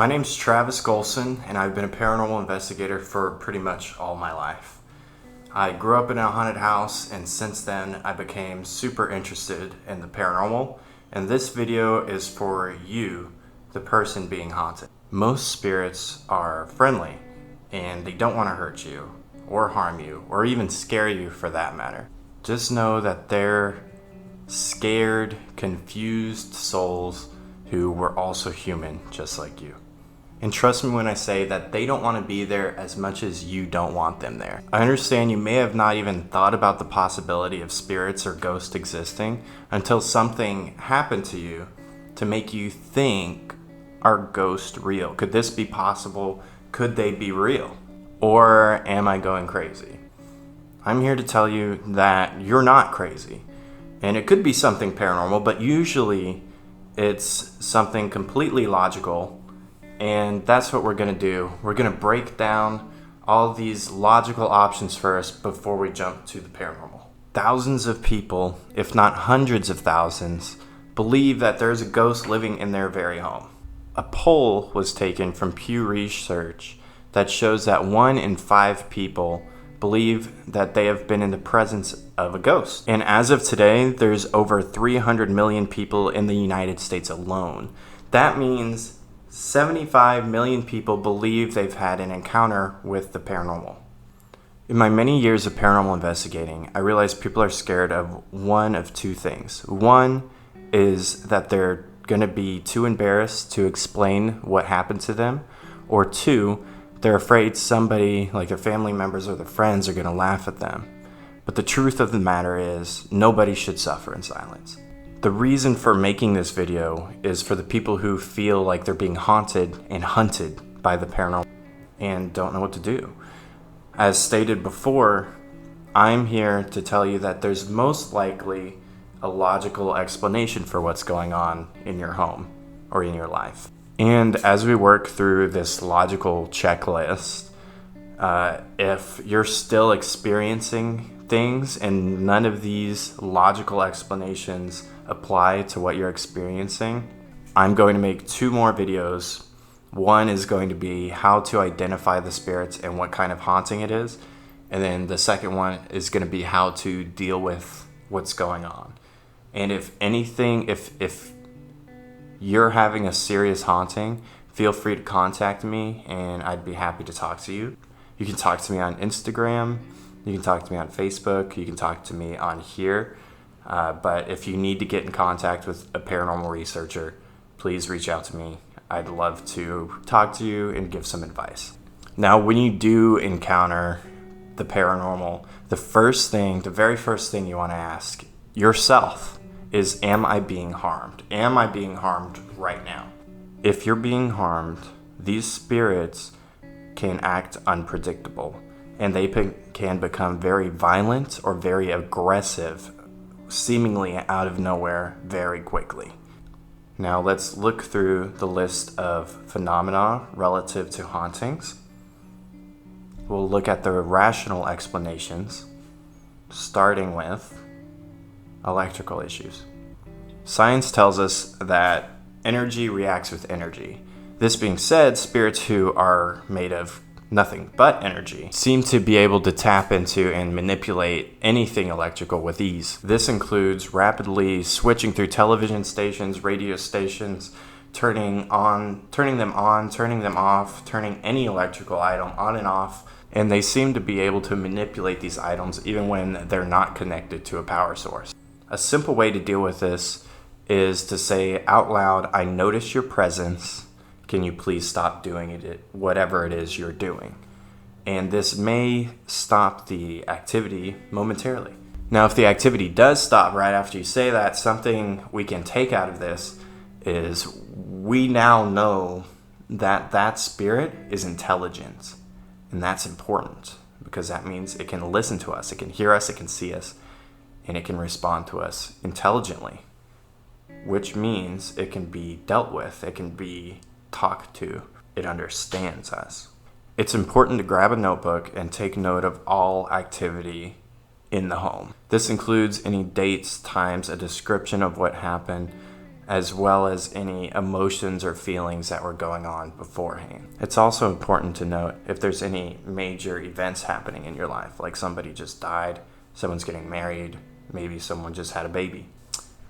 My name's Travis Golson, and I've been a paranormal investigator for pretty much all my life. I grew up in a haunted house, and since then I became super interested in the paranormal, and this video is for you, the person being haunted. Most spirits are friendly, and they don't want to hurt you, or harm you, or even scare you for that matter. Just know that they're scared, confused souls who were also human, just like you. And trust me when I say that they don't want to be there as much as you don't want them there. I understand you may have not even thought about the possibility of spirits or ghosts existing until something happened to you to make you think, are ghosts real? Could this be possible? Could they be real? Or am I going crazy? I'm here to tell you that you're not crazy. And it could be something paranormal, but usually it's something completely logical. And that's what we're going to do. We're going to break down all these logical options first before we jump to the paranormal. Thousands of people, if not hundreds of thousands, believe that there's a ghost living in their very home. A poll was taken from Pew Research that shows that 1 in 5 people believe that they have been in the presence of a ghost. And as of today, there's over 300 million people in the United States alone. That means 75 million people believe they've had an encounter with the paranormal. In my many years of paranormal investigating, I realized people are scared of one of two things. One is that they're going to be too embarrassed to explain what happened to them. Or two, they're afraid somebody, like their family members or their friends, are going to laugh at them. But the truth of the matter is, nobody should suffer in silence. The reason for making this video is for the people who feel like they're being haunted and hunted by the paranormal and don't know what to do. As stated before, I'm here to tell you that there's most likely a logical explanation for what's going on in your home or in your life. And as we work through this logical checklist, if you're still experiencing things and none of these logical explanations apply to what you're experiencing, I'm going to make 2 more videos. One is going to be how to identify the spirits and what kind of haunting it is. And then the second one is going to be how to deal with what's going on. And if anything, if you're having a serious haunting, feel free to contact me and I'd be happy to talk to you. You can talk to me on Instagram. You can talk to me on Facebook. You can talk to me on here. But if you need to get in contact with a paranormal researcher, please reach out to me. I'd love to talk to you and give some advice. Now, when you do encounter the paranormal, the very first thing you want to ask yourself is, am I being harmed? Am I being harmed right now? If you're being harmed, these spirits can act unpredictable, and they can become very violent or very aggressive, seemingly out of nowhere very quickly. Now let's look through the list of phenomena relative to hauntings. We'll look at the rational explanations, starting with electrical issues. Science tells us that energy reacts with energy. This being said, spirits who are made of nothing but energy seem to be able to tap into and manipulate anything electrical with ease. This includes rapidly switching through television stations, radio stations, turning them on, turning them off, turning any electrical item on and off, and they seem to be able to manipulate these items even when they're not connected to a power source. A simple way to deal with this is to say out loud, I notice your presence. Can you please stop doing it, whatever it is you're doing? And this may stop the activity momentarily. Now, if the activity does stop right after you say that, something we can take out of this is we now know that that spirit is intelligent. And that's important because that means it can listen to us, it can hear us, it can see us, and it can respond to us intelligently, which means it can be dealt with, it can be talked to, it understands us. It's important to grab a notebook and take note of all activity in the home. This includes any dates, times, a description of what happened, as well as any emotions or feelings that were going on beforehand. It's also important to note if there's any major events happening in your life, like somebody just died, someone's getting married, maybe someone just had a baby.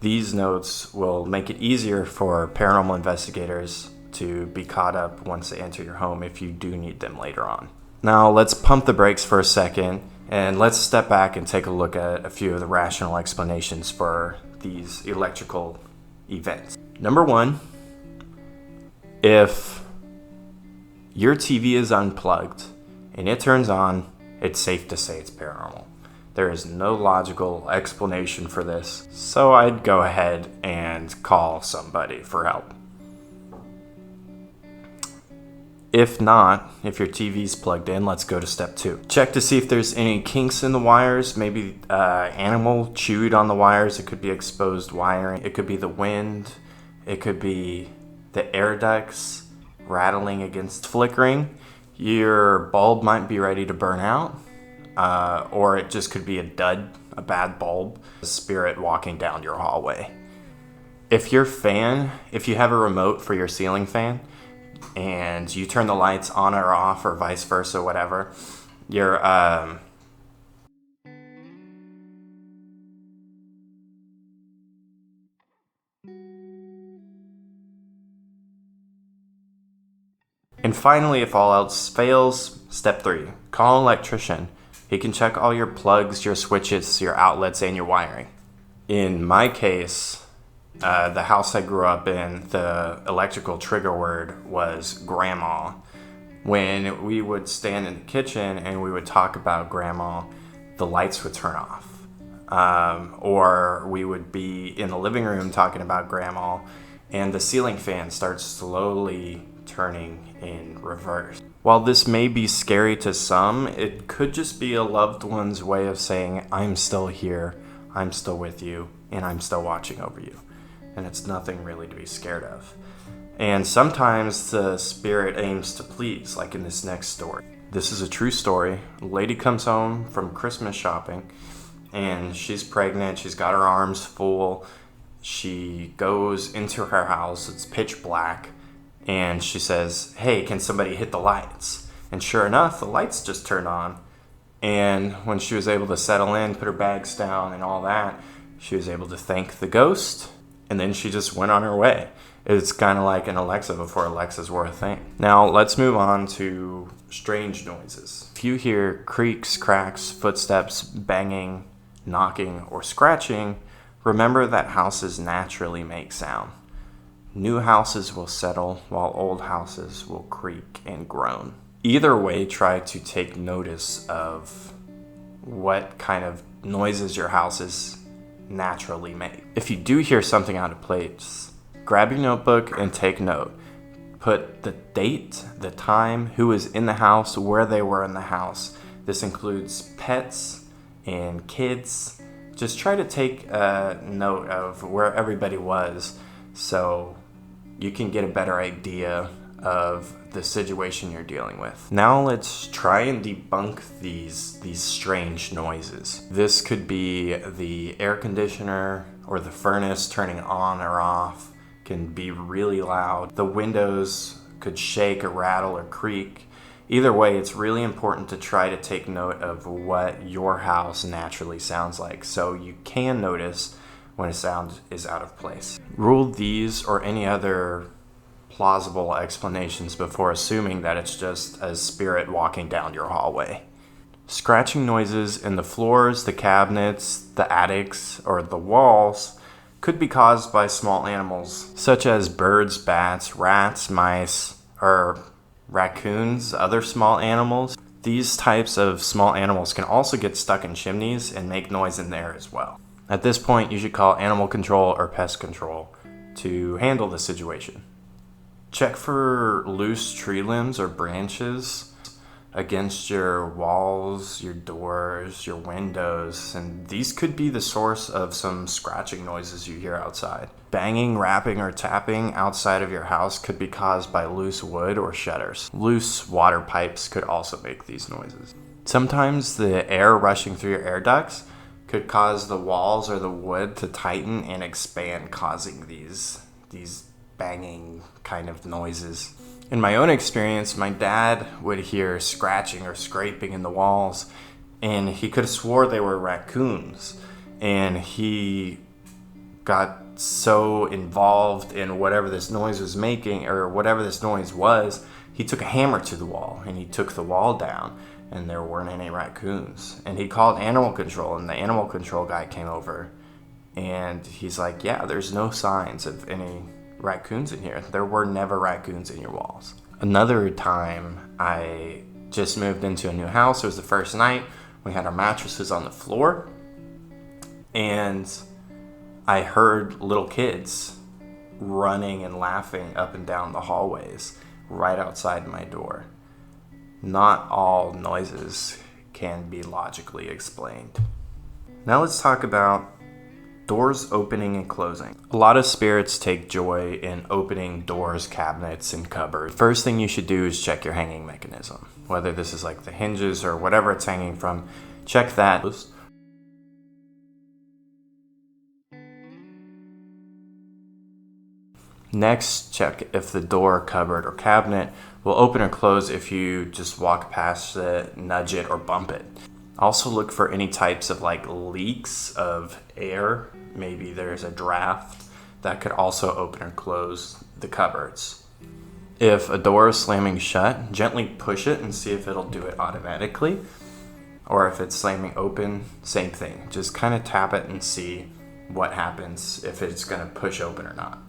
These notes will make it easier for paranormal investigators to be caught up once they enter your home if you do need them later on. Now let's pump the brakes for a second and let's step back and take a look at a few of the rational explanations for these electrical events. Number one, if your TV is unplugged and it turns on, it's safe to say it's paranormal. There is no logical explanation for this, so I'd go ahead and call somebody for help. If not, if your TV's plugged in, let's go to step 2. Check to see if there's any kinks in the wires, maybe animal chewed on the wires. It could be exposed wiring. It could be the wind. It could be the air ducts rattling against flickering. Your bulb might be ready to burn out, or it just could be a bad bulb, a spirit walking down your hallway. If you have a remote for your ceiling fan, and you turn the lights on or off or vice versa, whatever, And finally, if all else fails, step 3, call an electrician. He can check all your plugs, your switches, your outlets, and your wiring. In my case, the house I grew up in, the electrical trigger word was grandma. When we would stand in the kitchen and we would talk about grandma, the lights would turn off. Or we would be in the living room talking about grandma and the ceiling fan starts slowly turning in reverse. While this may be scary to some, it could just be a loved one's way of saying, I'm still here, I'm still with you, and I'm still watching over you. And it's nothing really to be scared of. And sometimes the spirit aims to please, like in this next story. This is a true story. A lady comes home from Christmas shopping and she's pregnant, she's got her arms full. She goes into her house, it's pitch black, and she says, hey, can somebody hit the lights? And sure enough, the lights just turned on. And when she was able to settle in, put her bags down and all that, she was able to thank the ghost, and then she just went on her way. It's kind of like an Alexa before Alexas were a thing. Now, let's move on to strange noises. If you hear creaks, cracks, footsteps, banging, knocking, or scratching, remember that houses naturally make sound. New houses will settle while old houses will creak and groan. Either way, try to take notice of what kind of noises your houses naturally make. If you do hear something out of place, grab your notebook and take note. Put the date, the time, who was in the house, where they were in the house. This includes pets and kids. Just try to take a note of where everybody was so you can get a better idea of the situation you're dealing with. Now let's try and debunk these strange noises. This could be the air conditioner or the furnace turning on or off, can be really loud. The windows could shake or rattle or creak. Either way, it's really important to try to take note of what your house naturally sounds like so you can notice when a sound is out of place. Rule these or any other plausible explanations before assuming that it's just a spirit walking down your hallway. Scratching noises in the floors, the cabinets, the attics, or the walls could be caused by small animals, such as birds, bats, rats, mice, or raccoons, other small animals. These types of small animals can also get stuck in chimneys and make noise in there as well. At this point, you should call animal control or pest control to handle the situation. Check for loose tree limbs or branches against your walls, your doors, your windows, and these could be the source of some scratching noises you hear outside. Banging, rapping, or tapping outside of your house could be caused by loose wood or shutters. Loose water pipes could also make these noises. Sometimes the air rushing through your air ducts could cause the walls or the wood to tighten and expand, causing these these banging kind of noises. In my own experience, my dad would hear scratching or scraping in the walls, and he could have swore they were raccoons. And he got so involved in whatever this noise was making, or whatever this noise was, he took a hammer to the wall and he took the wall down, and there weren't any raccoons. And he called animal control, and the animal control guy came over, and he's like, yeah, there's no signs of any raccoons in here. There were never raccoons in your walls. Another time, I just moved into a new house. It was the first night. We had our mattresses on the floor, and I heard little kids running and laughing up and down the hallways right outside my door. Not all noises can be logically explained. Now let's talk about doors opening and closing. A lot of spirits take joy in opening doors, cabinets, and cupboards. First thing you should do is check your hanging mechanism. Whether this is like the hinges or whatever it's hanging from, check that. Next, check if the door, cupboard, or cabinet will open or close if you just walk past it, nudge it, or bump it. Also look for any types of like leaks of air. Maybe there's a draft that could also open or close the cupboards. If a door is slamming shut, gently push it and see if it'll do it automatically. Or if it's slamming open, same thing. Just kind of tap it and see what happens, if it's going to push open or not.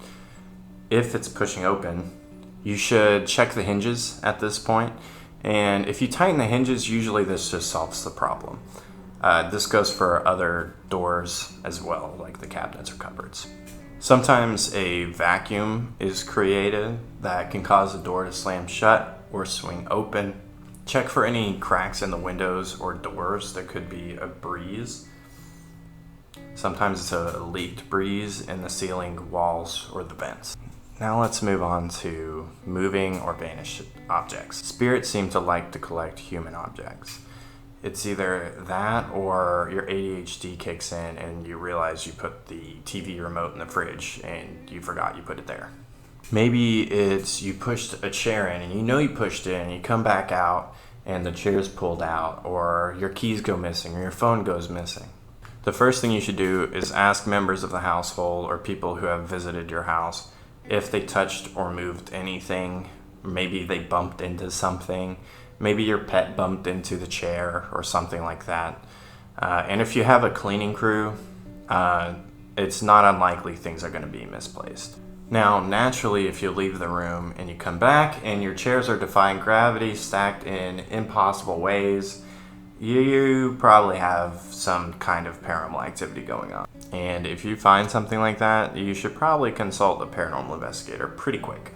If it's pushing open, you should check the hinges at this point. And if you tighten the hinges, usually this just solves the problem. This goes for other doors as well, like the cabinets or cupboards. Sometimes a vacuum is created that can cause the door to slam shut or swing open. Check for any cracks in the windows or doors. There could be a breeze. Sometimes it's a leaked breeze in the ceiling, walls, or the vents. Now let's move on to moving or vanished objects. Spirits seem to like to collect human objects. It's either that or your ADHD kicks in and you realize you put the TV remote in the fridge and you forgot you put it there. Maybe it's you pushed a chair in and you know you pushed it and you come back out and the chair's pulled out, or your keys go missing, or your phone goes missing. The first thing you should do is ask members of the household or people who have visited your house if they touched or moved anything. Maybe they bumped into something. Maybe your pet bumped into the chair or something like that. And if you have a cleaning crew, it's not unlikely things are going to be misplaced. Now, naturally, if you leave the room and you come back and your chairs are defying gravity, stacked in impossible ways, you probably have some kind of paranormal activity going on. And if you find something like that, you should probably consult a paranormal investigator pretty quick.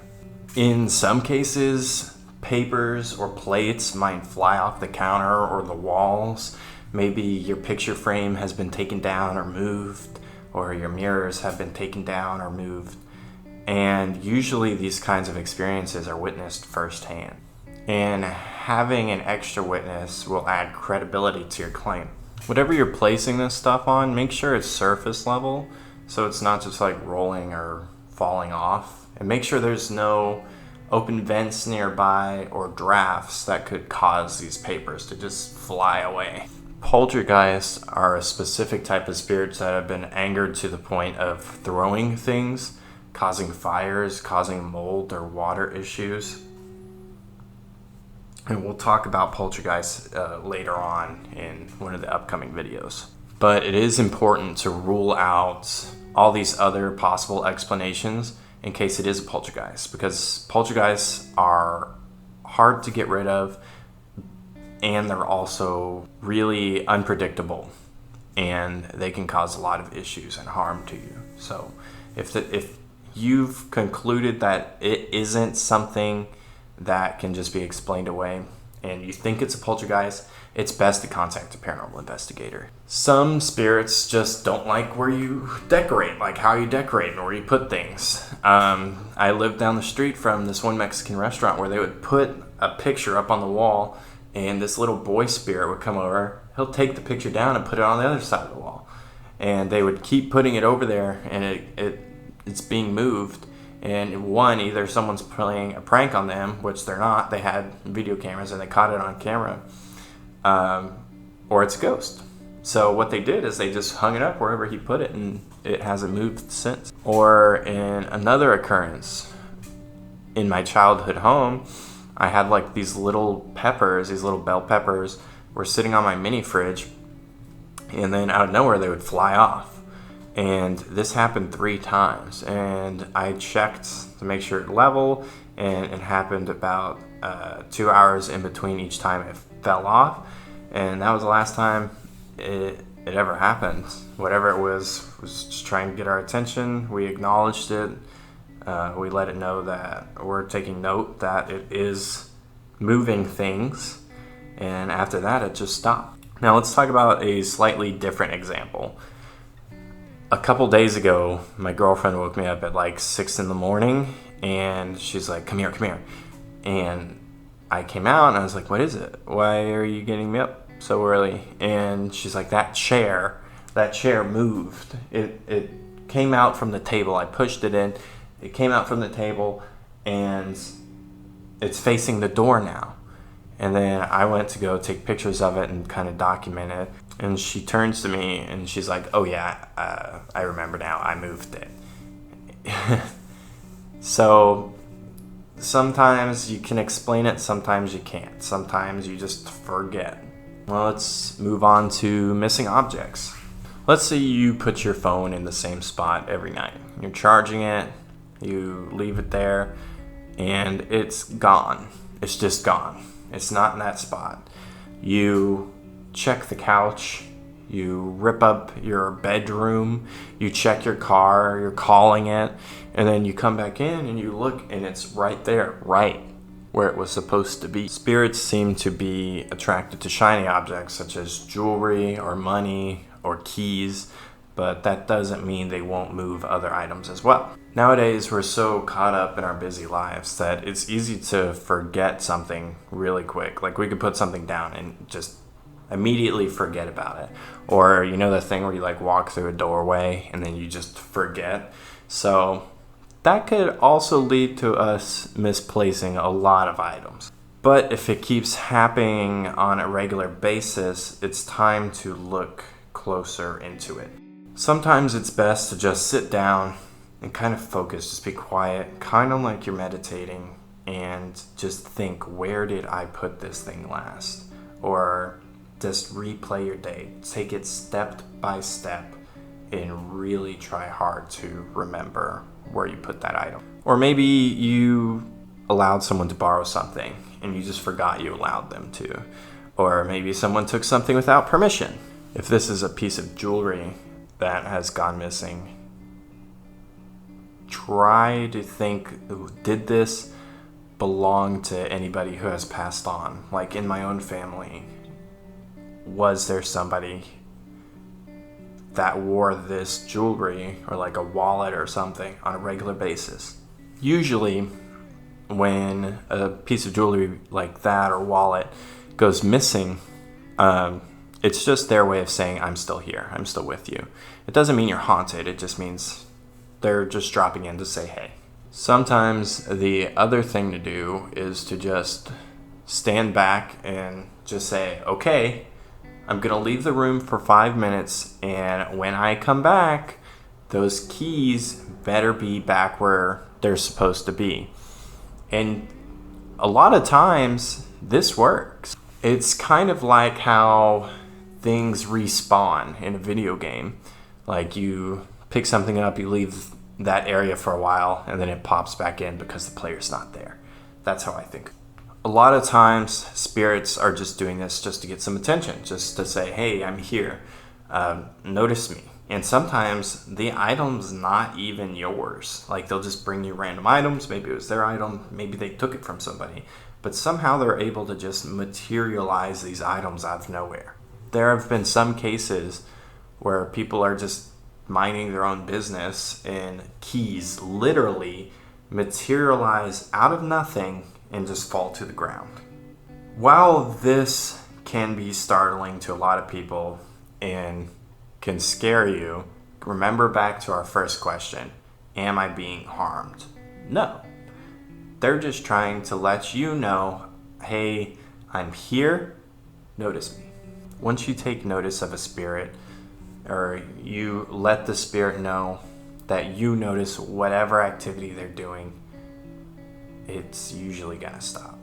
In some cases, papers or plates might fly off the counter or the walls. Maybe your picture frame has been taken down or moved, or your mirrors have been taken down or moved. And usually these kinds of experiences are witnessed firsthand. And having an extra witness will add credibility to your claim. Whatever you're placing this stuff on, make sure it's surface level so it's not just like rolling or falling off. And make sure there's no open vents nearby or drafts that could cause these papers to just fly away. Poltergeists are a specific type of spirits that have been angered to the point of throwing things, causing fires, causing mold or water issues. And we'll talk about poltergeists later on in one of the upcoming videos. But it is important to rule out all these other possible explanations in case it is a poltergeist, because poltergeists are hard to get rid of and they're also really unpredictable and they can cause a lot of issues and harm to you. So if you've concluded that it isn't something that can just be explained away and you think it's a poltergeist, it's best to contact a paranormal investigator. Some spirits just don't like where you decorate, like how you decorate and where you put things. I lived down the street from this one Mexican restaurant where they would put a picture up on the wall and this little boy spirit would come over. He'll take the picture down and put it on the other side of the wall. And they would keep putting it over there and it's being moved. And one, either someone's playing a prank on them, which they're not, they had video cameras and they caught it on camera, or it's a ghost. So what they did is they just hung it up wherever he put it, and it hasn't moved since. Or in another occurrence, in my childhood home, I had like these little peppers, these little bell peppers, were sitting on my mini fridge, and then out of nowhere they would fly off. And this happened 3 times, and I checked to make sure it level, and it happened about 2 hours in between each time it fell off, and that was the last time it ever happened. Whatever it was just trying to get our attention. We acknowledged it. We let it know that we're taking note that it is moving things, and after that it just stopped. Now let's talk about a slightly different example. A couple days ago, my girlfriend woke me up at like 6 in the morning, and she's like, come here. And I came out and I was like, what is it? Why are you getting me up so early? And she's like, that chair moved. It came out from the table. I pushed it in. It came out from the table, and it's facing the door now. And then I went to go take pictures of it and kind of document it. And she turns to me and she's like, oh yeah, I remember now, I moved it. So sometimes you can explain it, sometimes you can't. Sometimes you just forget. Well, let's move on to missing objects. Let's say you put your phone in the same spot every night. You're charging it, you leave it there, and it's gone. It's just gone. It's not in that spot. You check the couch, you rip up your bedroom, you check your car, you're calling it, and then you come back in and you look and it's right there, right where it was supposed to be. Spirits seem to be attracted to shiny objects such as jewelry or money or keys, but that doesn't mean they won't move other items as well. Nowadays, we're so caught up in our busy lives that it's easy to forget something really quick. Like we could put something down and just immediately forget about it. Or you know the thing where you like walk through a doorway and then you just forget. So that could also lead to us misplacing a lot of items. But if it keeps happening on a regular basis, it's time to look closer into it. Sometimes it's best to just sit down and kind of focus, just be quiet, kind of like you're meditating, and just think, where did I put this thing last? Or just replay your day. Take it step by step and really try hard to remember where you put that item. Or maybe you allowed someone to borrow something and you just forgot you allowed them to. Or maybe someone took something without permission. If this is a piece of jewelry that has gone missing, try to think, did this belong to anybody who has passed on? Like in my own family, was there somebody that wore this jewelry or like a wallet or something on a regular basis? Usually when a piece of jewelry like that or wallet goes missing, it's just their way of saying, I'm still here, I'm still with you. It doesn't mean you're haunted, it just means they're just dropping in to say hey. Sometimes the other thing to do is to just stand back and just say, okay, I'm gonna leave the room for 5 minutes, and when I come back, those keys better be back where they're supposed to be. And a lot of times this works. It's kind of like how things respawn in a video game. Like you pick something up, you leave that area for a while, and then it pops back in because the player's not there. That's how I think. A lot of times spirits are just doing this just to get some attention, just to say, hey, I'm here, notice me. And sometimes the item's not even yours. Like they'll just bring you random items. Maybe it was their item, maybe they took it from somebody, but somehow they're able to just materialize these items out of nowhere. There have been some cases where people are just minding their own business and keys literally materialize out of nothing and just fall to the ground. While this can be startling to a lot of people and can scare you, remember back to our first question, am I being harmed? No. They're just trying to let you know, hey, I'm here, notice me. Once you take notice of a spirit, or you let the spirit know that you notice whatever activity they're doing, it's usually gonna stop.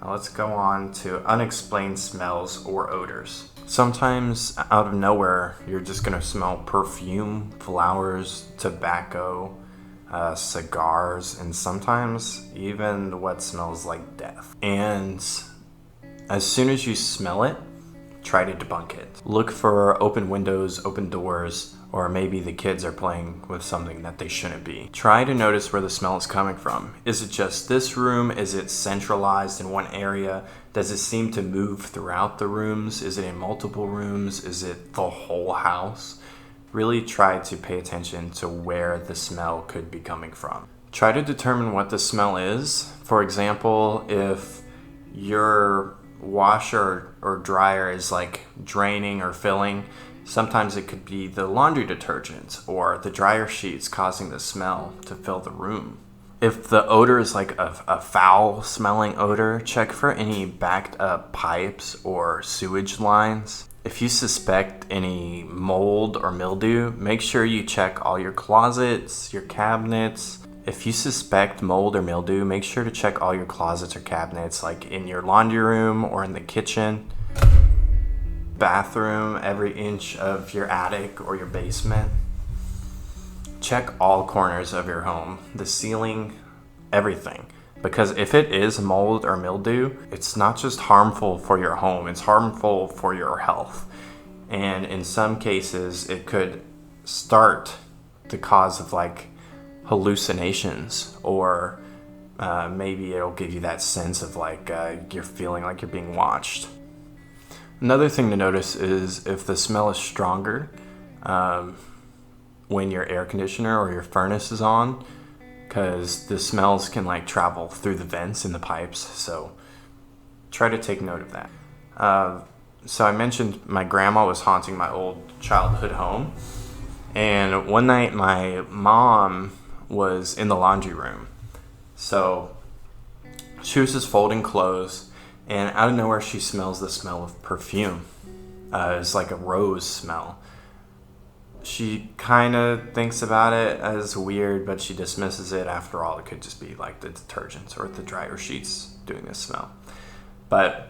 Now let's go on to unexplained smells or odors. Sometimes out of nowhere, you're just gonna smell perfume, flowers, tobacco, cigars, and sometimes even what smells like death. And as soon as you smell it, try to debunk it. Look for open windows, open doors, or maybe the kids are playing with something that they shouldn't be. Try to notice where the smell is coming from. Is it just this room? Is it centralized in one area? Does it seem to move throughout the rooms? Is it in multiple rooms? Is it the whole house? Really try to pay attention to where the smell could be coming from. Try to determine what the smell is. For example, if your washer or dryer is like draining or filling, sometimes it could be the laundry detergent or the dryer sheets causing the smell to fill the room. If the odor is like a foul smelling odor, check for any backed up pipes or sewage lines. If you suspect any mold or mildew, make sure you check all your closets, your cabinets. If you suspect mold or mildew, make sure to check all your closets or cabinets, like in your laundry room or in the kitchen, bathroom, every inch of your attic or your basement. Check all corners of your home, the ceiling, everything. Because if it is mold or mildew, it's not just harmful for your home, it's harmful for your health. And in some cases, it could start the cause of like hallucinations, or maybe it'll give you that sense of like you're feeling like you're being watched. Another thing to notice is if the smell is stronger when your air conditioner or your furnace is on, because the smells can like travel through the vents in the pipes, so try to take note of that. So I mentioned my grandma was haunting my old childhood home, and one night my mom was in the laundry room. So she was just folding clothes, and out of nowhere she smells the smell of perfume. It's like a rose smell. She kind of thinks about it as weird, but she dismisses it. After all, it could just be like the detergents or the dryer sheets doing this smell. But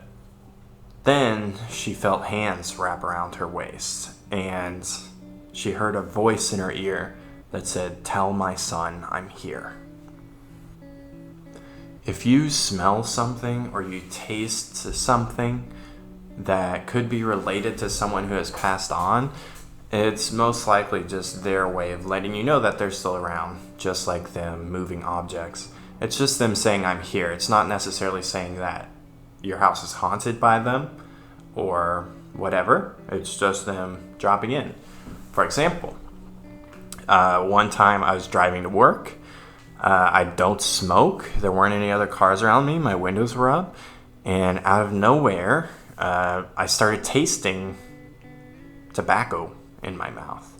then she felt hands wrap around her waist, and she heard a voice in her ear that said, "Tell my son I'm here." If you smell something or you taste something that could be related to someone who has passed on, it's most likely just their way of letting you know that they're still around, just like them moving objects. It's just them saying, "I'm here." It's not necessarily saying that your house is haunted by them or whatever. It's just them dropping in. For example, one time I was driving to work. I don't smoke. There weren't any other cars around me. My windows were up. And out of nowhere, I started tasting tobacco in my mouth.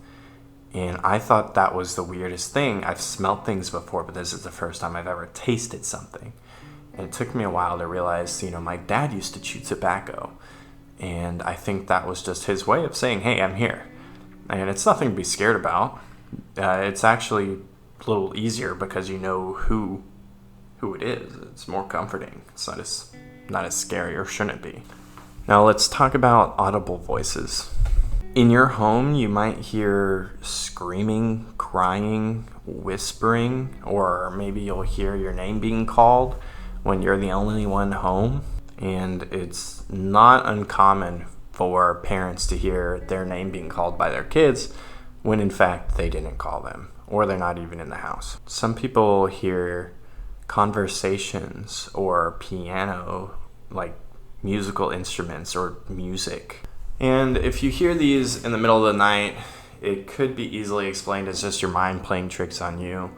And I thought that was the weirdest thing. I've smelled things before, but this is the first time I've ever tasted something. And it took me a while to realize, my dad used to chew tobacco. And I think that was just his way of saying, "Hey, I'm here." And it's nothing to be scared about. It's actually a little easier because you know who it is. It's more comforting. It's not as scary, or shouldn't be. Now let's talk about audible voices. In your home, you might hear screaming, crying, whispering, or maybe you'll hear your name being called when you're the only one home. And it's not uncommon for parents to hear their name being called by their kids when in fact they didn't call them, or they're not even in the house. Some people hear conversations or piano, like musical instruments or music. And if you hear these in the middle of the night, it could be easily explained as just your mind playing tricks on you.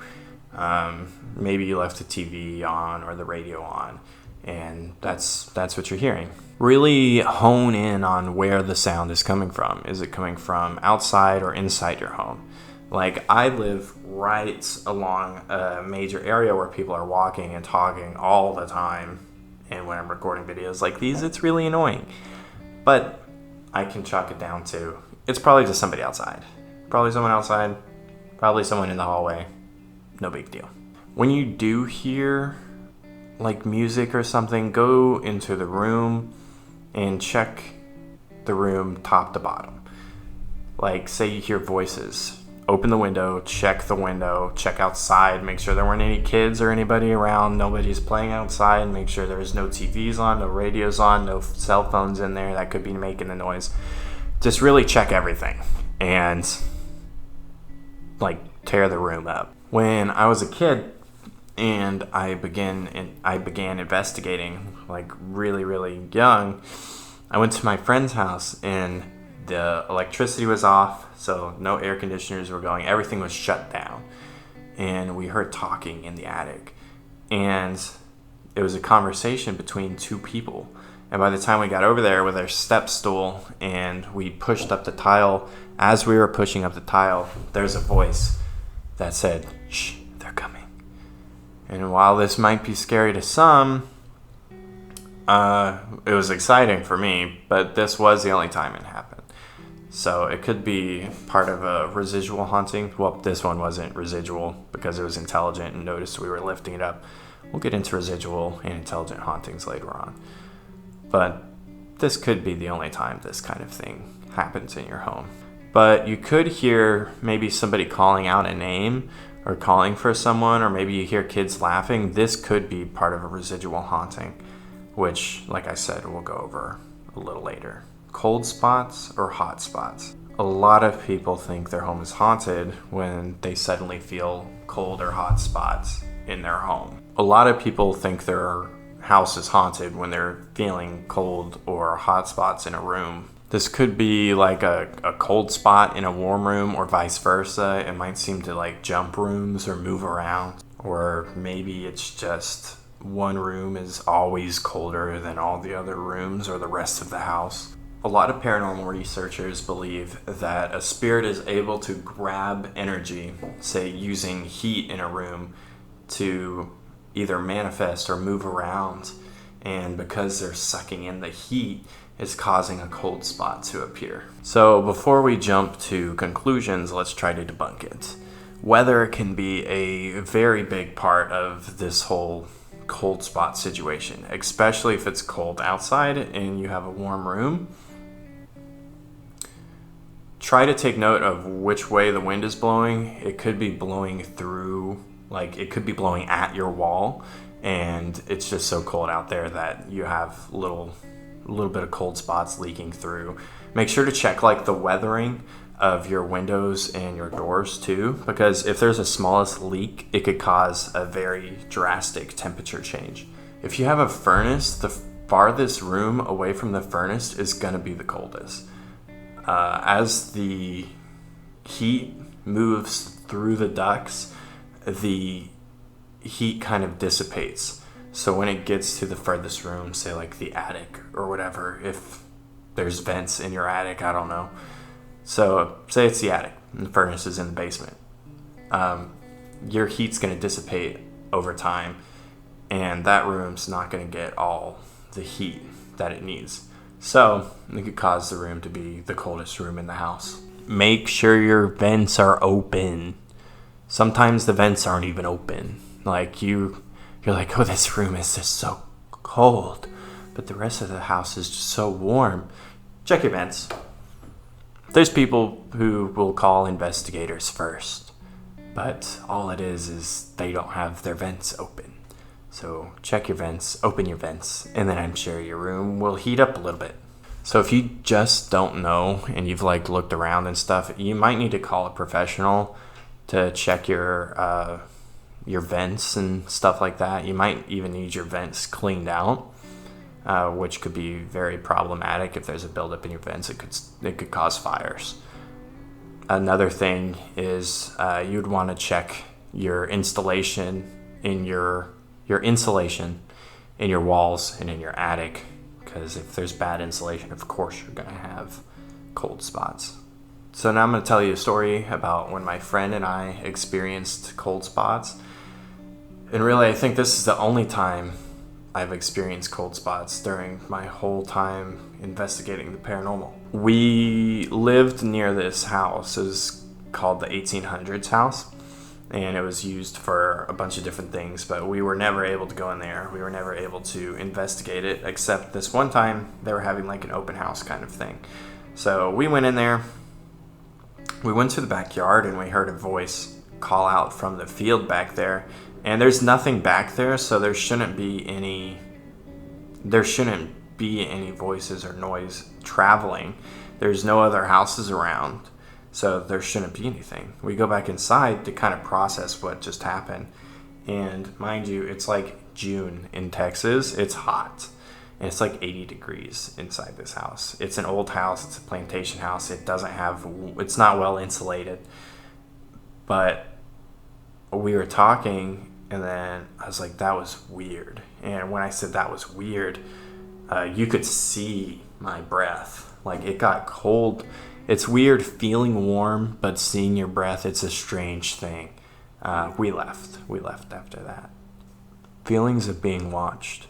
Maybe you left the TV on or the radio on, and that's what you're hearing. Really hone in on where the sound is coming from. Is it coming from outside or inside your home? Like, I live right along a major area where people are walking and talking all the time. And when I'm recording videos like these, it's really annoying. But I can chalk it down to, it's probably just somebody outside. Probably someone outside. Probably someone in the hallway. No big deal. When you do hear like music or something, go into the room and check the room top to bottom. Like, say you hear voices. Open the window, check outside, make sure there weren't any kids or anybody around, nobody's playing outside, make sure there's no TVs on, no radios on, no cell phones in there that could be making the noise. Just really check everything and like tear the room up. When I was a kid and I began investigating, like really, really young, I went to my friend's house and the electricity was off, so no air conditioners were going. Everything was shut down. And we heard talking in the attic. And it was a conversation between two people. And by the time we got over there with our step stool and we pushed up the tile, as we were pushing up the tile, there's a voice that said, "Shh, they're coming." And while this might be scary to some, it was exciting for me, but this was the only time it happened. So it could be part of a residual haunting. Well, this one wasn't residual because it was intelligent and noticed we were lifting it up. We'll get into residual and intelligent hauntings later on. But this could be the only time this kind of thing happens in your home. But you could hear maybe somebody calling out a name or calling for someone, or maybe you hear kids laughing. This could be part of a residual haunting, which, like I said, we'll go over a little later. Cold spots or hot spots. A lot of people think their home is haunted when they suddenly feel cold or hot spots in their home. A lot of people think their house is haunted when they're feeling cold or hot spots in a room. This could be like a cold spot in a warm room or vice versa. It might seem to like jump rooms or move around. Or maybe it's just one room is always colder than all the other rooms or the rest of the house. A lot of paranormal researchers believe that a spirit is able to grab energy, say using heat in a room, to either manifest or move around. And because they're sucking in the heat, it's causing a cold spot to appear. So before we jump to conclusions, let's try to debunk it. Weather can be a very big part of this whole cold spot situation, especially if it's cold outside and you have a warm room. Try to take note of which way the wind is blowing. It could be blowing through, like it could be blowing at your wall, and it's just so cold out there that you have a little bit of cold spots leaking through. Make sure to check like the weathering of your windows and your doors too, because if there's a smallest leak, it could cause a very drastic temperature change. If you have a furnace, the farthest room away from the furnace is going to be the coldest. As the heat moves through the ducts, the heat kind of dissipates. So when it gets to the furthest room, say like the attic or whatever, if there's vents in your attic, I don't know. So say it's the attic and the furnace is in the basement. Your heat's going to dissipate over time, and that room's not going to get all the heat that it needs. So it could cause the room to be the coldest room in the house. Make sure your vents are open. Sometimes the vents aren't even open. Like you're like, oh, this room is just so cold, but the rest of the house is just so warm. Check your vents. There's people who will call investigators first, but all it is they don't have their vents open. So check your vents, open your vents, and then I'm sure your room will heat up a little bit. So if you just don't know and you've like looked around and stuff, you might need to call a professional to check your vents and stuff like that. You might even need your vents cleaned out, which could be very problematic. If there's a buildup in your vents, it could cause fires. Another thing is you'd want to check your installation in your insulation in your walls and in your attic, because if there's bad insulation, of course you're going to have cold spots. So now I'm going to tell you a story about when my friend and I experienced cold spots. And really, I think this is the only time I've experienced cold spots during my whole time investigating the paranormal. We lived near this house. It was called the 1800s house, and it was used for a bunch of different things, but we were never able to go in there. We were never able to investigate it, except this one time they were having like an open house kind of thing. So we went in there. We went to the backyard and we heard a voice call out from the field back there. And there's nothing back there, so there shouldn't be any voices or noise traveling. There's no other houses around, so there shouldn't be anything. We go back inside to kind of process what just happened. And mind you, it's like June in Texas. It's hot. And it's like 80 degrees inside this house. It's an old house. It's a plantation house. It's not well insulated. But we were talking, and then I was like, that was weird. And when I said that was weird, you could see my breath. Like, it got cold. It's weird feeling warm, but seeing your breath, it's a strange thing. We left after that. Feelings of being watched.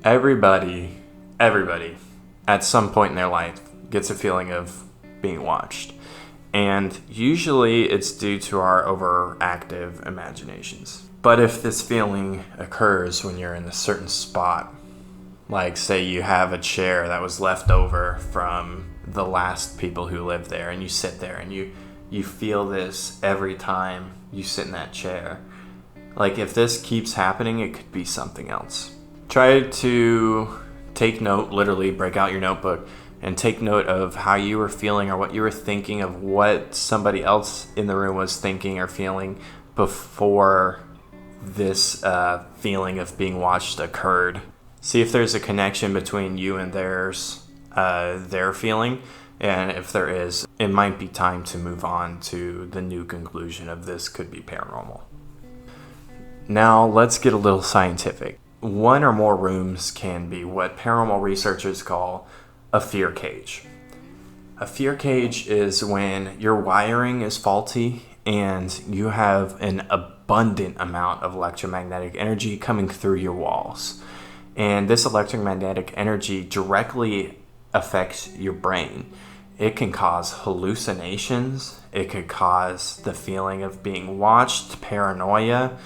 Everybody at some point in their life gets a feeling of being watched. And usually it's due to our overactive imaginations. But if this feeling occurs when you're in a certain spot, like say you have a chair that was left over from the last people who lived there, and you sit there and you feel this every time you sit in that chair. Like, if this keeps happening, it could be something else. Try to take note, literally break out your notebook and take note of how you were feeling or what you were thinking of what somebody else in the room was thinking or feeling before this feeling of being watched occurred. See if there's a connection between you and their feeling, and if there is, it might be time to move on to the new conclusion of this could be paranormal. Now let's get a little scientific. One or more rooms can be what paranormal researchers call a fear cage. A fear cage is when your wiring is faulty and you have an abundant amount of electromagnetic energy coming through your walls. And this electromagnetic energy directly affects your brain. It can cause hallucinations. It could cause the feeling of being watched, paranoia.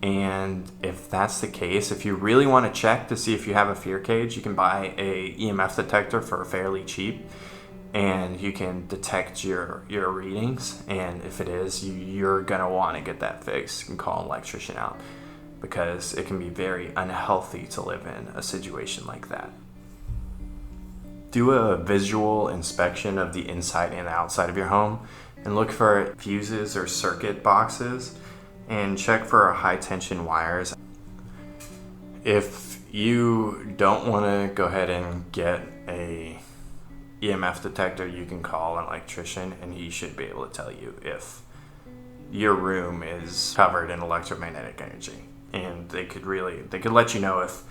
And if that's the case, if you really want to check to see if you have a fear cage, you can buy a EMF detector for fairly cheap, and you can detect your readings. And if it is, you're going to want to get that fixed. You can call an electrician out, because it can be very unhealthy to live in a situation like that. Do a visual inspection of the inside and outside of your home and look for fuses or circuit boxes, and check for high tension wires. If you don't want to go ahead and get a EMF detector, you can call an electrician and he should be able to tell you if your room is covered in electromagnetic energy. And they could let you know if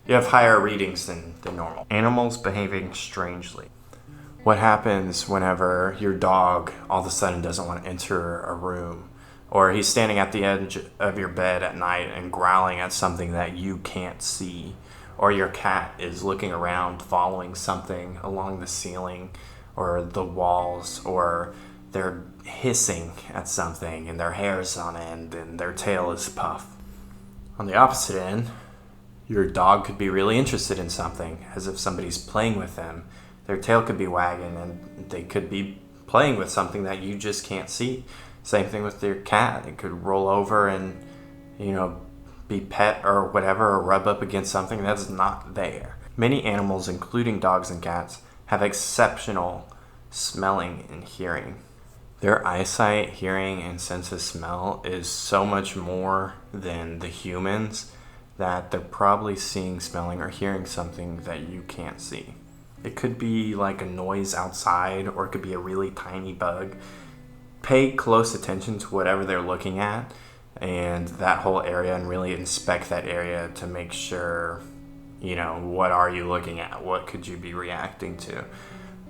you have higher readings than normal. Animals behaving strangely. What happens whenever your dog all of a sudden doesn't want to enter a room, or he's standing at the edge of your bed at night and growling at something that you can't see, or your cat is looking around following something along the ceiling or the walls, or they're hissing at something and their hair's on end and their tail is puffed. On the opposite end, your dog could be really interested in something, as if somebody's playing with them. Their tail could be wagging and they could be playing with something that you just can't see. Same thing with your cat. It could roll over and, be pet or whatever, or rub up against something that's not there. Many animals, including dogs and cats, have exceptional smelling and hearing. Their eyesight, hearing, and sense of smell is so much more than the humans that they're probably seeing, smelling, or hearing something that you can't see. It could be like a noise outside, or it could be a really tiny bug. Pay close attention to whatever they're looking at and that whole area, and really inspect that area to make sure, what are you looking at? What could you be reacting to?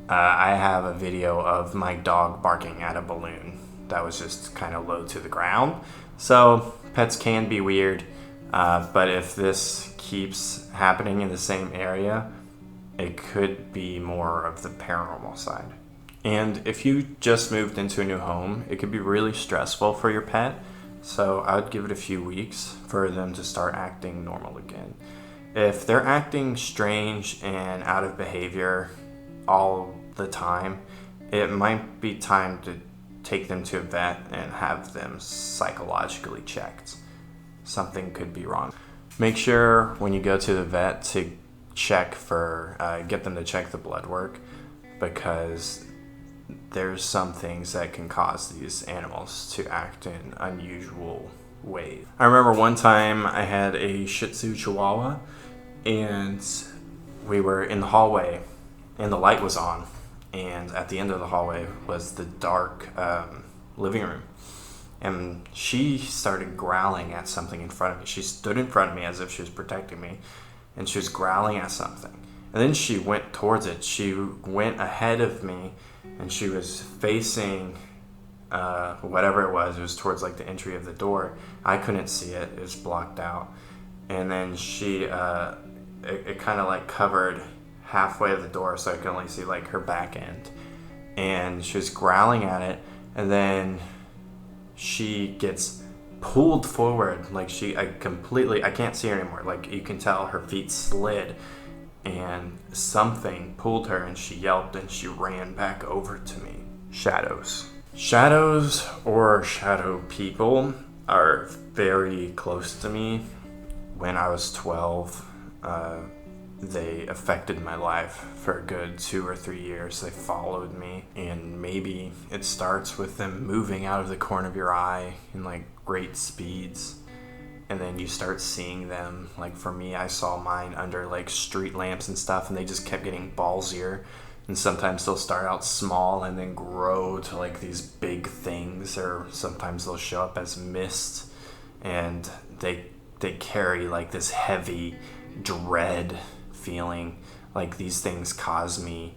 I have a video of my dog barking at a balloon that was just kind of low to the ground. So pets can be weird, but if this keeps happening in the same area, it could be more of the paranormal side. And if you just moved into a new home, it could be really stressful for your pet. So I would give it a few weeks for them to start acting normal again. If they're acting strange and out of behavior all the time, it might be time to take them to a vet and have them psychologically checked. Something could be wrong. Make sure when you go to the vet to get them to check the blood work, because there's some things that can cause these animals to act in unusual ways. I remember one time I had a Shih Tzu Chihuahua, and we were in the hallway and the light was on, and at the end of the hallway was the dark living room, and she started growling at something in front of me. She stood in front of me as if she was protecting me, and she was growling at something, and then she went towards it. She went ahead of me, and she was facing whatever it was towards like the entry of the door. I couldn't see it, it was blocked out, and then she it kind of like covered halfway of the door, so I could only see like her back end, and she was growling at it, and then she gets pulled forward, like I can't see her anymore, like you can tell her feet slid, and something pulled her, and she yelped and she ran back over to me. Shadows or shadow people are very close to me. When I was 12, they affected my life for a good 2 or 3 years. They followed me, and maybe it starts with them moving out of the corner of your eye in like great speeds, and then you start seeing them. Like for me, I saw mine under like street lamps and stuff, and they just kept getting ballsier, and sometimes they'll start out small and then grow to like these big things, or sometimes they'll show up as mist, and they carry like this heavy dread feeling. Like these things cause me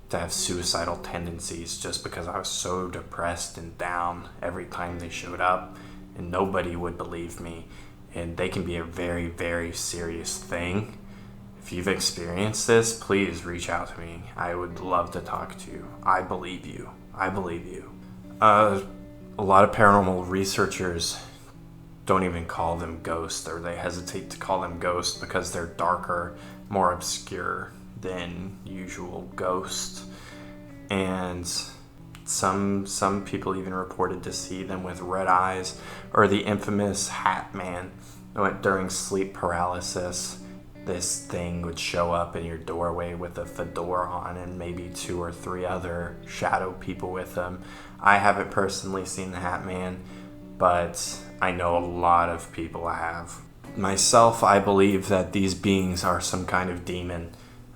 to have suicidal tendencies just because I was so depressed and down every time they showed up, and nobody would believe me. And they can be a very, very serious thing. If you've experienced this, please reach out to me. I would love to talk to you. I believe you. A lot of paranormal researchers don't even call them ghosts, or they hesitate to call them ghosts because they're darker, more obscure than usual ghosts. And some people even reported to see them with red eyes, or the infamous Hat Man. During sleep paralysis, this thing would show up in your doorway with a fedora on and maybe 2 or 3 other shadow people with them. I haven't personally seen the Hat Man, but I know a lot of people have. Myself, I believe that these beings are some kind of demon.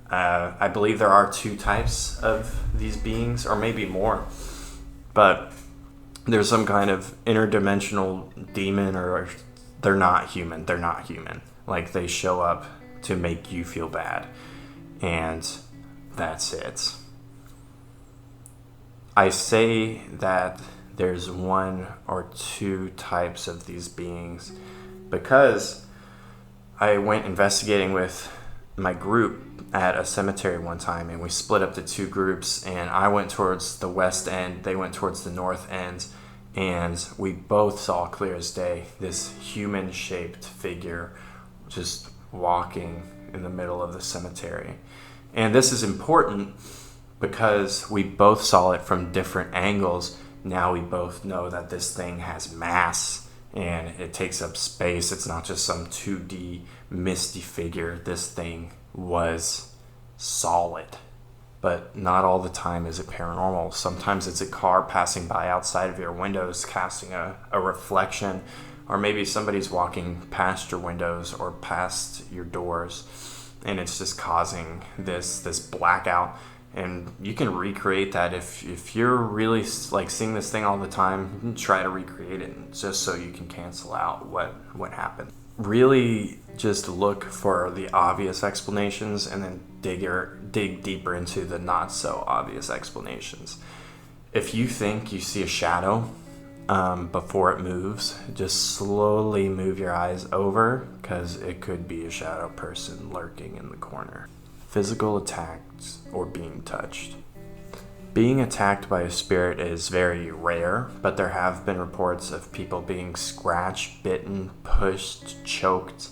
I believe there are 2 types of these beings, or maybe more, but there's some kind of interdimensional demon, or they're not human. Like they show up to make you feel bad, and that's it. I say that there's 1 or 2 types of these beings because I went investigating with my group at a cemetery one time, and we split up to 2 groups, and I went towards the west end, they went towards the north end, and we both saw clear as day this human-shaped figure just walking in the middle of the cemetery. And this is important because we both saw it from different angles. Now we both know that this thing has mass and it takes up space. It's not just some 2D misty figure. This thing was solid. But not all the time is it paranormal. Sometimes it's a car passing by outside of your windows casting a reflection, or maybe somebody's walking past your windows or past your doors, and it's just causing this blackout. And you can recreate that if you're really like seeing this thing all the time. You can try to recreate it just so you can cancel out what happened. really just look for the obvious explanations and then dig deeper into the not so obvious explanations. If you think you see a shadow before it moves, just slowly move your eyes over, because it could be a shadow person lurking in the corner. Physical attacks or being touched. Being attacked by a spirit is very rare, but there have been reports of people being scratched, bitten, pushed, choked,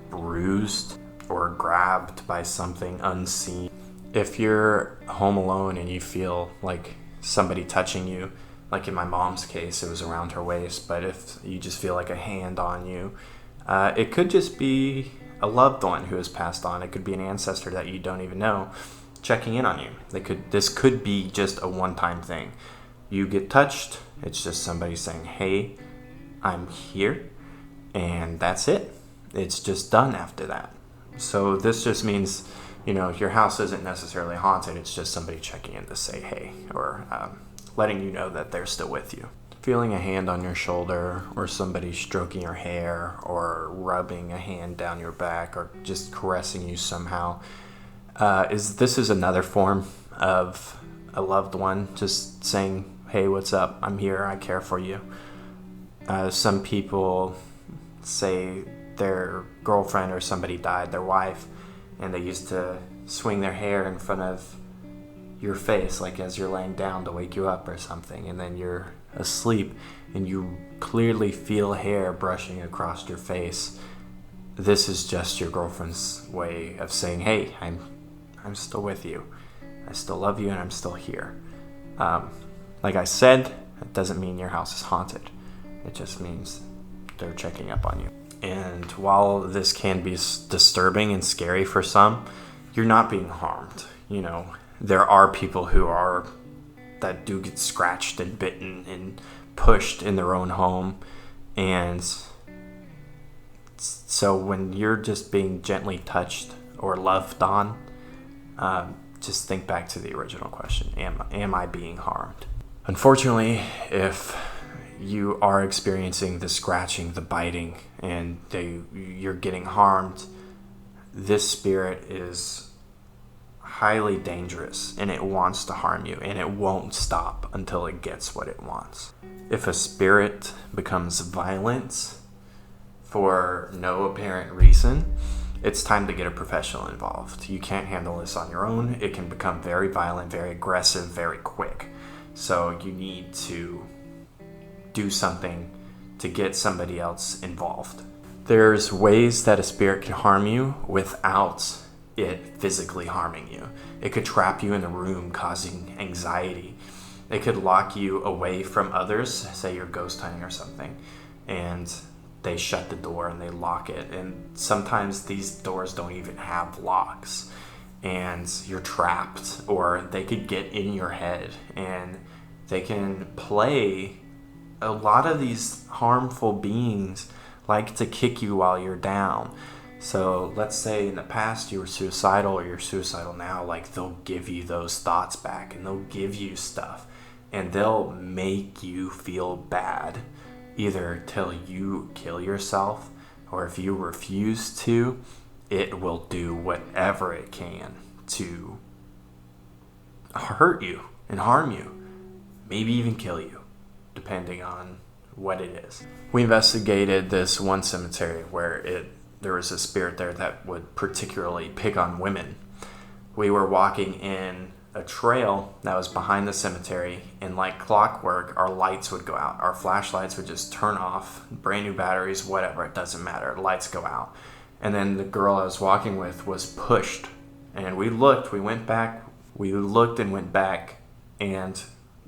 bruised, or grabbed by something unseen. If you're home alone and you feel like somebody touching you, like in my mom's case, it was around her waist, but if you just feel like a hand on you, it could just be a loved one who has passed on. It could be an ancestor that you don't even know checking in on you. This could be just a one-time thing. You get touched, it's just somebody saying, hey, I'm here, and that's it. It's just done after that. So this just means, your house isn't necessarily haunted. It's just somebody checking in to say hey, or letting you know that they're still with you. Feeling a hand on your shoulder, or somebody stroking your hair, or rubbing a hand down your back, or just caressing you somehow, this is another form of a loved one just saying, hey, what's up? I'm here. I care for you. Some people say their girlfriend or somebody died, their wife, and they used to swing their hair in front of your face, like as you're laying down to wake you up or something, and then you're asleep and you clearly feel hair brushing across your face. This is just your girlfriend's way of saying, hey, I'm still with you. I still love you, and I'm still here. Like I said, it doesn't mean your house is haunted. It just means they're checking up on you. And while this can be disturbing and scary for some, you're not being harmed. There are people that do get scratched and bitten and pushed in their own home. And so when you're just being gently touched or loved on, just think back to the original question. Am I being harmed? Unfortunately, if you are experiencing the scratching, the biting, and you're getting harmed, this spirit is highly dangerous, and it wants to harm you, and it won't stop until it gets what it wants. If a spirit becomes violent for no apparent reason, it's time to get a professional involved. You can't handle this on your own. It can become very violent, very aggressive, very quick. So you need to do something to get somebody else involved. There's ways that a spirit can harm you without it physically harming you. It could trap you in a room, causing anxiety. It could lock you away from others, say you're ghost hunting or something, and they shut the door and they lock it. And sometimes these doors don't even have locks, and you're trapped. Or they could get in your head and they can play. A lot of these harmful beings like to kick you while you're down. So let's say in the past you were suicidal, or you're suicidal now, like they'll give you those thoughts back, and they'll give you stuff, and they'll make you feel bad, either till you kill yourself, or if you refuse to, it will do whatever it can to hurt you and harm you, maybe even kill you, depending on what it is. We investigated this one cemetery where there was a spirit there that would particularly pick on women. We were walking in a trail that was behind the cemetery, and like clockwork, our lights would go out. Our flashlights would just turn off, brand new batteries, whatever, it doesn't matter, lights go out. And then the girl I was walking with was pushed, and we looked and went back, and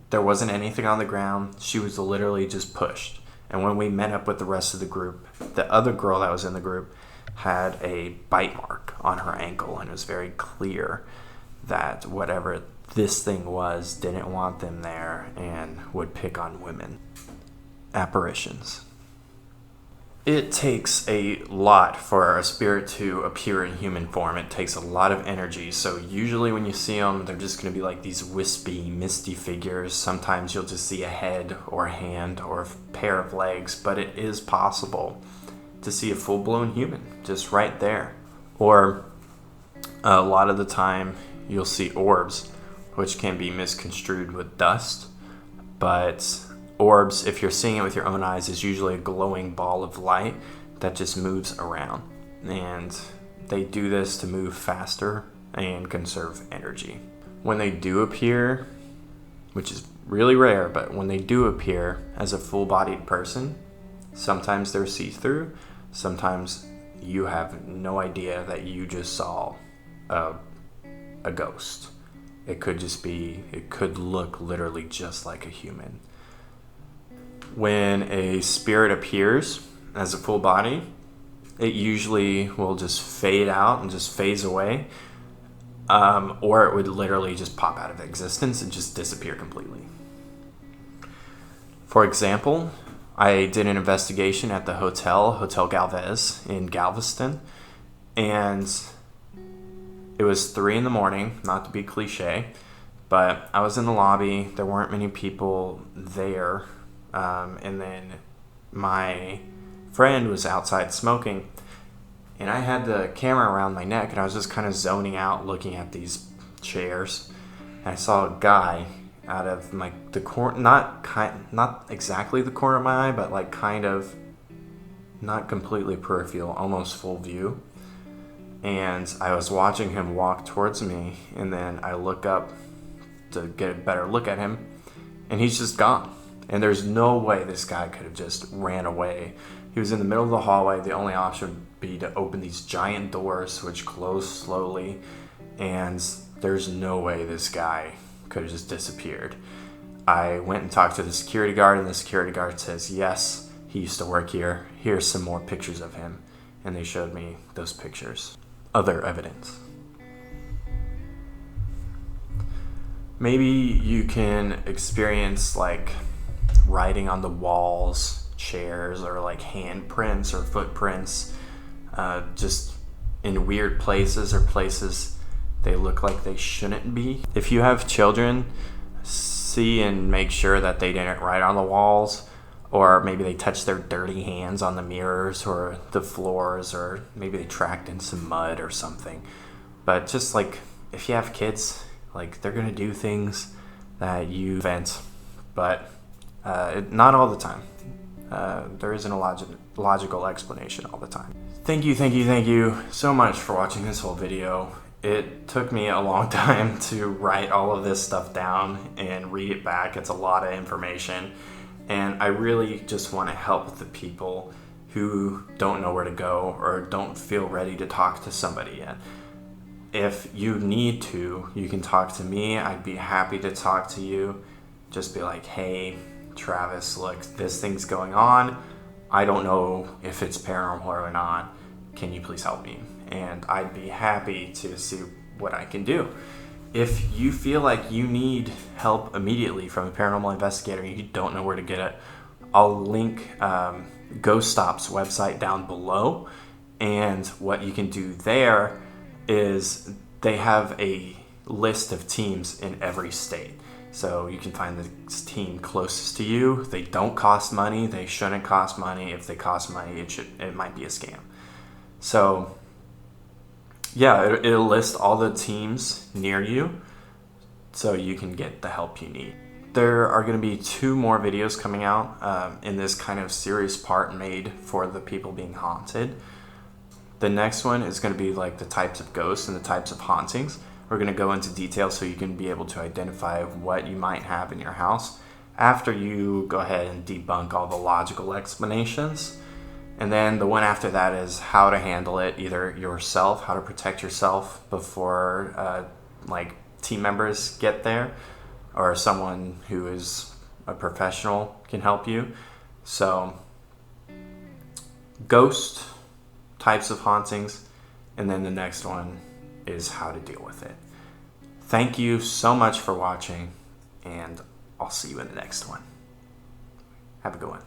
there wasn't anything on the ground. She was literally just pushed. And when we met up with the rest of the group, the other girl that was in the group had a bite mark on her ankle, and it was very clear that whatever this thing was didn't want them there and would pick on women. Apparitions. It takes a lot for a spirit to appear in human form. It takes a lot of energy. So usually when you see them, they're just going to be like these wispy, misty figures. Sometimes you'll just see a head or a hand or a pair of legs, but it is possible to see a full-blown human just right there. Or a lot of the time you'll see orbs, which can be misconstrued with dust, but orbs, if you're seeing it with your own eyes, is usually a glowing ball of light that just moves around. And they do this to move faster and conserve energy. When they do appear, which is really rare, but when they do appear as a full-bodied person, sometimes they're see-through, sometimes you have no idea that you just saw a ghost. It could look literally just like a human. When a spirit appears as a full body, it usually will just fade out and just phase away, or it would literally just pop out of existence and just disappear completely. For example, I did an investigation at the Hotel Galvez in Galveston, and it was 3 a.m, not to be cliche, but I was in the lobby. There weren't many people there. And then my friend was outside smoking, and I had the camera around my neck, and I was just kind of zoning out looking at these chairs, and I saw a guy out of the corner, not exactly the corner of my eye, but like kind of not completely peripheral, almost full view. And I was watching him walk towards me, and then I look up to get a better look at him, and he's just gone. And there's no way this guy could have just ran away. He was in the middle of the hallway. The only option would be to open these giant doors, which close slowly. And there's no way this guy could have just disappeared. I went and talked to the security guard, and the security guard says, yes, he used to work here. Here's some more pictures of him. And they showed me those pictures. Other evidence. Maybe you can experience like writing on the walls, chairs, or like handprints or footprints, just in weird places or places they look like they shouldn't be. If you have children, see and make sure that they didn't write on the walls, or maybe they touched their dirty hands on the mirrors or the floors, or maybe they tracked in some mud or something. But just like, if you have kids, like, they're gonna do things that you invent, but not all the time. There isn't a logical explanation all the time. Thank you so much for watching this whole video. It took me a long time to write all of this stuff down and read it back. It's a lot of information, and I really just want to help the people who don't know where to go or don't feel ready to talk to somebody yet. If you need to, you can talk to me. I'd be happy to talk to you. Just be like, hey, Travis, look, this thing's going on. I don't know if it's paranormal or not. Can you please help me? And I'd be happy to see what I can do. If you feel like you need help immediately from a paranormal investigator and you don't know where to get it, I'll link Ghost Stop's website down below. And what you can do there is they have a list of teams in every state. So you can find the team closest to you. They don't cost money. They shouldn't cost money. If they cost money, it might be a scam. So yeah, it'll list all the teams near you so you can get the help you need. There are going to be 2 more videos coming out in this kind of series part made for the people being haunted. The next one is going to be like the types of ghosts and the types of hauntings. We're going to go into detail so you can be able to identify what you might have in your house after you go ahead and debunk all the logical explanations. And then the one after that is how to handle it, either yourself, how to protect yourself before like team members get there, or someone who is a professional can help you. So ghost, types of hauntings, and then the next one is how to deal with it. Thank you so much for watching, and I'll see you in the next one. Have a good one.